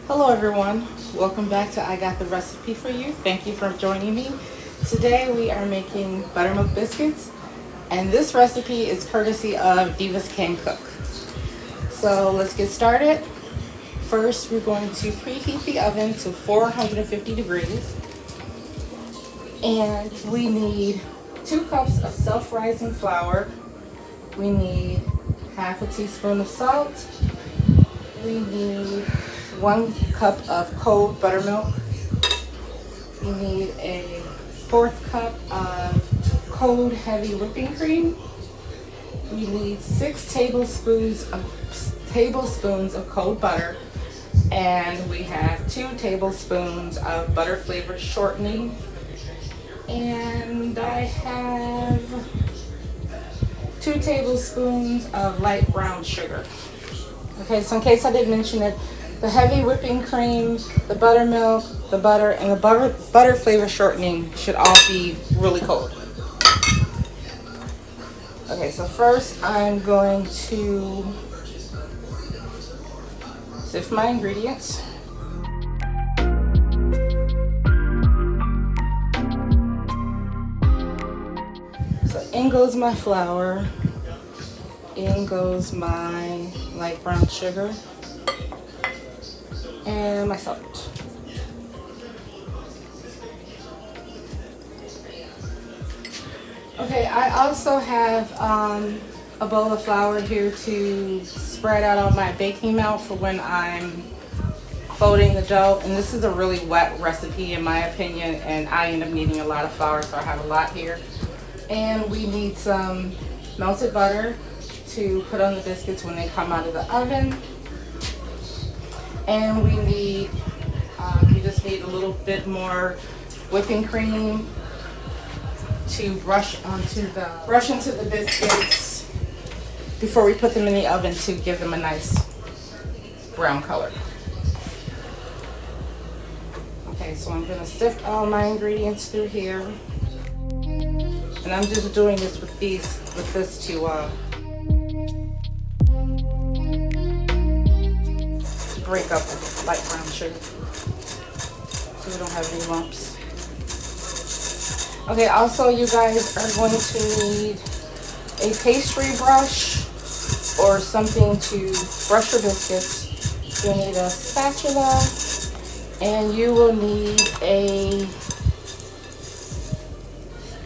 Hello everyone, welcome back to I Got the Recipe for You. Thank you for joining me. Today we are making buttermilk biscuits and this recipe is courtesy of Divas Can Cook. So let's get started. First we're going to preheat the oven to 450 degrees and we need 2 cups of self-rising flour. We need half a teaspoon of salt. We need 1 cup of cold buttermilk. We need a 1/4 cup of cold heavy whipping cream. We need 6 tablespoons of cold butter, and we have 2 tablespoons of butter flavored shortening, and I have 2 tablespoons of light brown sugar. Okay, so in case I didn't mention it, the heavy whipping cream, the buttermilk, the butter, and the butter flavor shortening should all be really cold. Okay, so first I'm going to sift my ingredients. So in goes my flour, in goes my light brown sugar, and my salt. Okay, I also have a bowl of flour here to spread out on my baking mat for when I'm folding the dough. And this is a really wet recipe in my opinion, and I end up needing a lot of flour, so I have a lot here. And we need some melted butter to put on the biscuits when they come out of the oven. And we need, we just need a little bit more whipping cream to brush into the biscuits before we put them in the oven to give them a nice brown color. Okay, so I'm gonna sift all my ingredients through here, and I'm just doing this with this to break up the light brown sugar so we don't have any lumps. Okay, also you guys are going to need a pastry brush or something to brush your biscuits. You'll need a spatula, and you will need a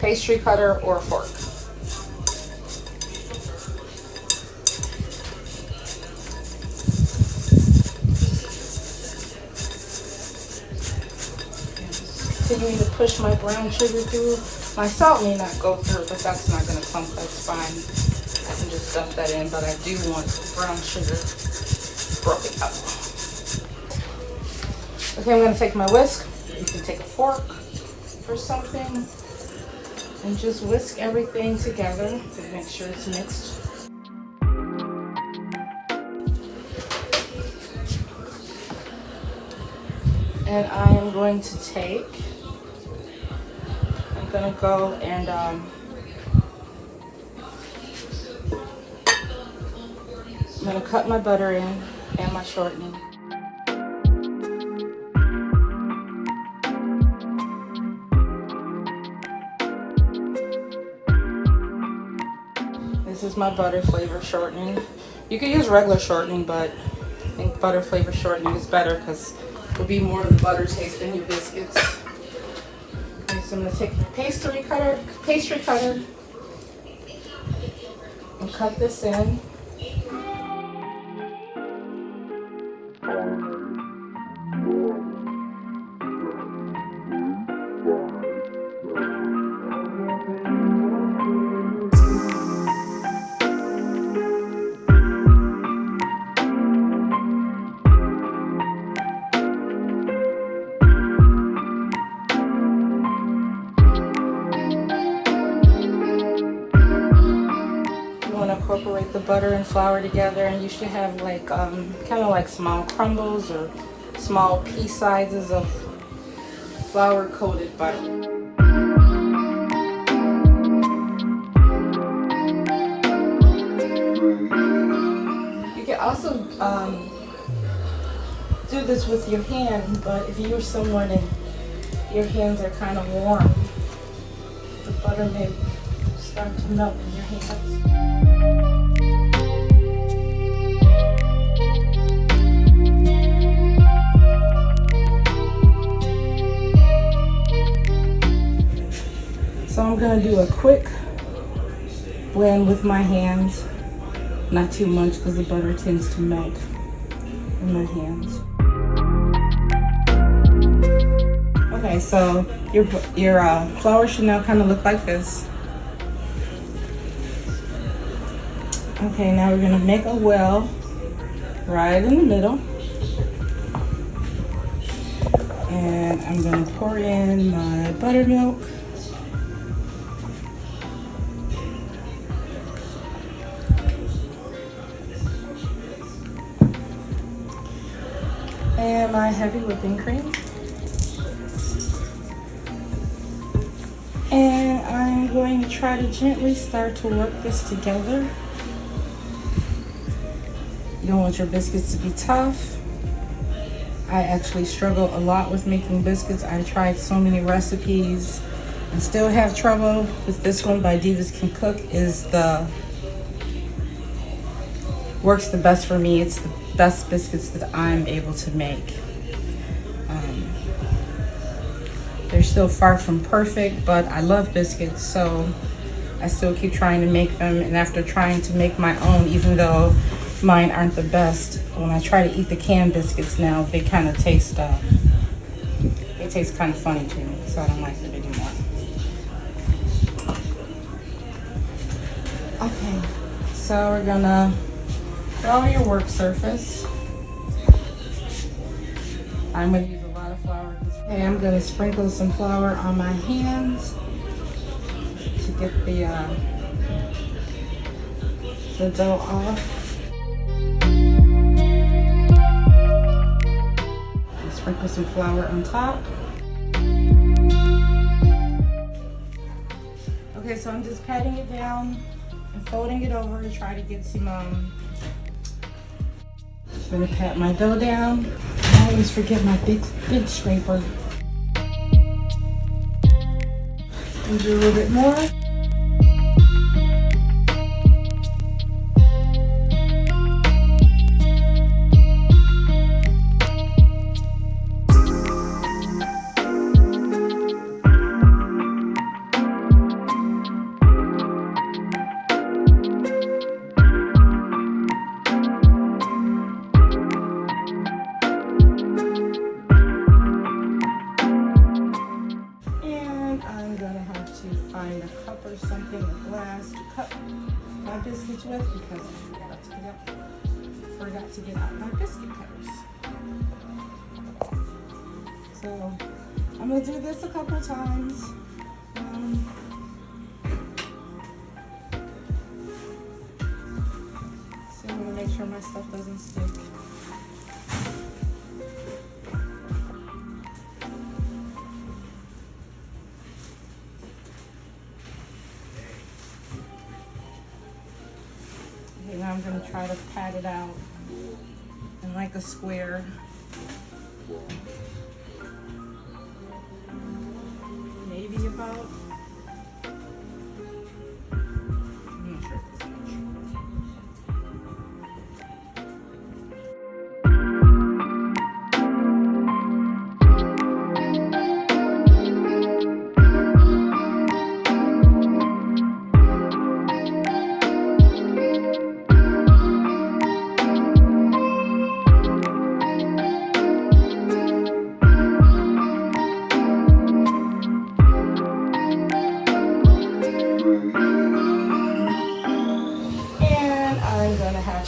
pastry cutter or a fork. Continuing to push my brown sugar through. My salt may not go through, but that's not going to clump. That's fine. I can just dump that in, but I do want brown sugar broken up. Okay, I'm going to take my whisk. You can take a fork or something and just whisk everything together to make sure it's mixed. And I am going to take, I'm gonna go and I'm gonna cut my butter in and my shortening. This is my butter flavor shortening. You could use regular shortening, but I think butter flavor shortening is better because it will be more of the butter taste in your biscuits. Okay, so I'm going to take my pastry cutter and cut this in. Incorporate the butter and flour together, and you should have like kind of like small crumbles or small pea sizes of flour coated butter. You can also do this with your hand, but if you're someone and your hands are kind of warm, the butter may start to melt in your hands. So I'm gonna do a quick blend with my hands, not too much because the butter tends to melt in my hands. Okay, so your flour should now kind of look like this. Okay, now we're gonna make a well right in the middle. And I'm gonna pour in my buttermilk. And my heavy whipping cream. And I'm going to try to gently start to work this together. You don't want your biscuits to be tough. I actually struggle a lot with making biscuits. I tried so many recipes and still have trouble with this one by Divas Can Cook. Works the best for me. It's the best biscuits that I'm able to make. They're still far from perfect, but I love biscuits, so I still keep trying to make them. And after trying to make my own, even though mine aren't the best, when I try to eat the canned biscuits now, they kind of taste, they taste kind of funny to me, so I don't like them anymore. Okay, so we're gonna throw your work surface. I'm gonna use a lot of flour. Okay, I'm gonna sprinkle some flour on my hands to get the dough off. Sprinkle some flour on top. Okay, so I'm just patting it down and folding it over to try to get some, I'm gonna pat my dough down. I always forget my big scraper. And do a little bit more. Find a cup or something, a glass to cut my biscuits with because I forgot to get out my biscuit cutters. So I'm gonna do this a couple times. So I'm gonna make sure my stuff doesn't stick. Now I'm going to try to pat it out in like a square. Maybe about, I'm not sure if this much.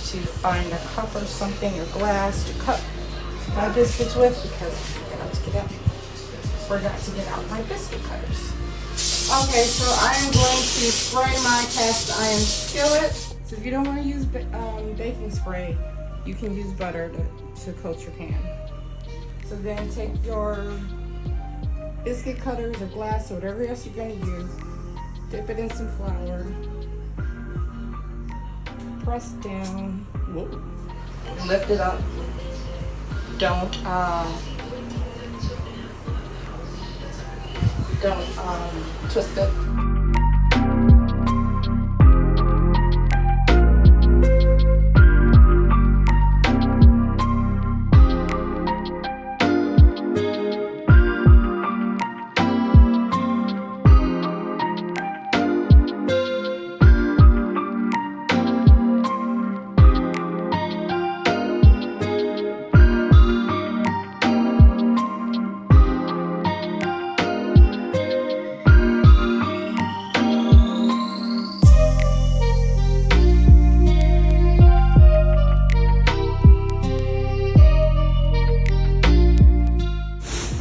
To find a cup or something or glass to cut my biscuits with because I forgot to get out my biscuit cutters. Okay, so I am going to spray my cast iron skillet. So if you don't want to use baking spray, you can use butter to coat your pan. So then take your biscuit cutters or glass or whatever else you're going to use, dip it in some flour, press down, lift it up, don't twist it.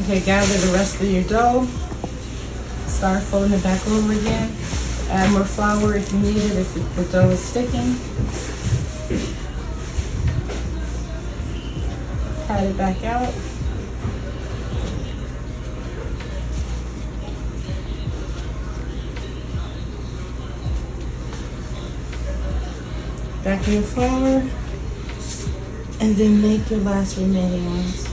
Okay, gather the rest of your dough. Start folding it back over again. Add more flour if you need it, if the dough is sticking. Pat it back out. Back in your flour. And then make your last remaining ones.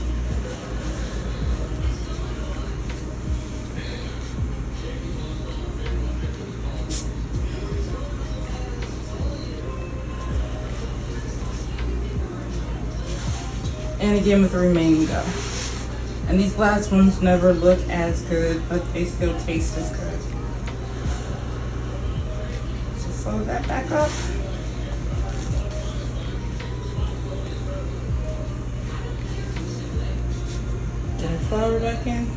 And again with the remaining dough. And these last ones never look as good, but they still taste as good. So fold that back up. Get our flour back in.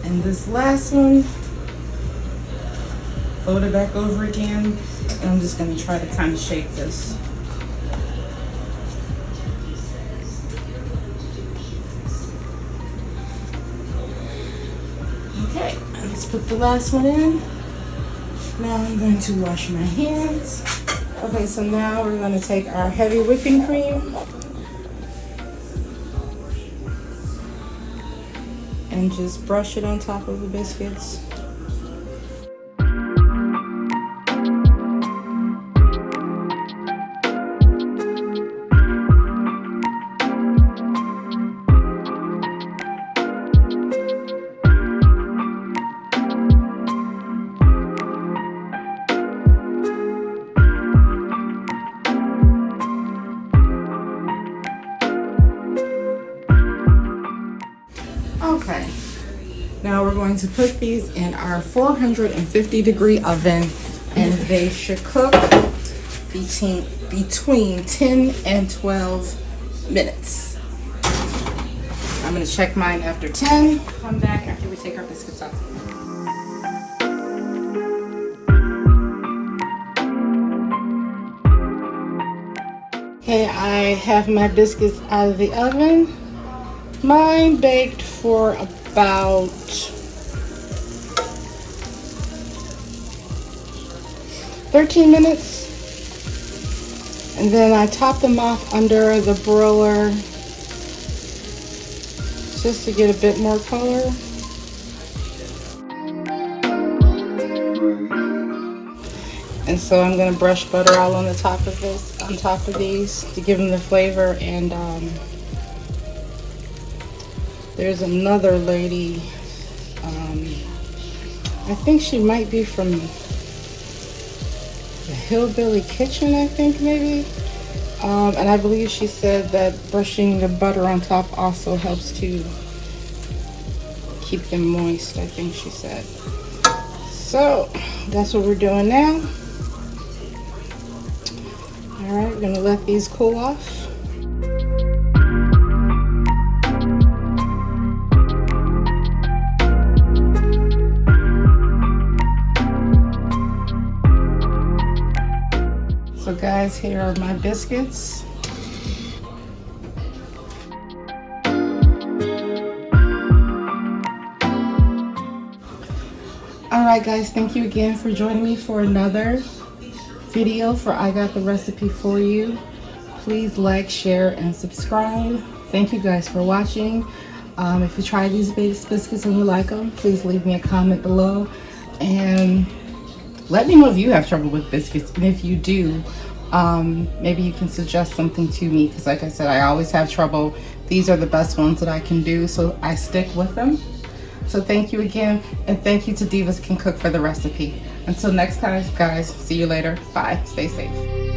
And this last one, fold it back over again. And I'm just going to try to kind of shape this. Okay, let's put the last one in. Now I'm going to wash my hands. Okay, so now we're going to take our heavy whipping cream and just brush it on top of the biscuits. Okay, now we're going to put these in our 450-degree oven, and they should cook between 10 and 12 minutes. I'm going to check mine after 10. Come back after we take our biscuits off. Okay, I have my biscuits out of the oven. Mine baked for about 13 minutes. And then I top them off under the broiler just to get a bit more color. And so I'm going to brush butter all on the top of this, on top of these, to give them the flavor. And there's another lady, I think she might be from the Hillbilly Kitchen, I think maybe. And I believe she said that brushing the butter on top also helps to keep them moist, I think she said. So that's what we're doing now. All right, we're gonna let these cool off. So guys, here are my biscuits. All right guys, thank you again for joining me for another video for I Got the Recipe For You. Please like, share, and subscribe. Thank you guys for watching. If you try these biscuits and you like them, please leave me a comment below. And let me know if you have trouble with biscuits. And if you do, maybe you can suggest something to me. Because like I said, I always have trouble. These are the best ones that I can do, so I stick with them. So thank you again. And thank you to Divas Can Cook for the recipe. Until next time, guys, see you later. Bye. Stay safe.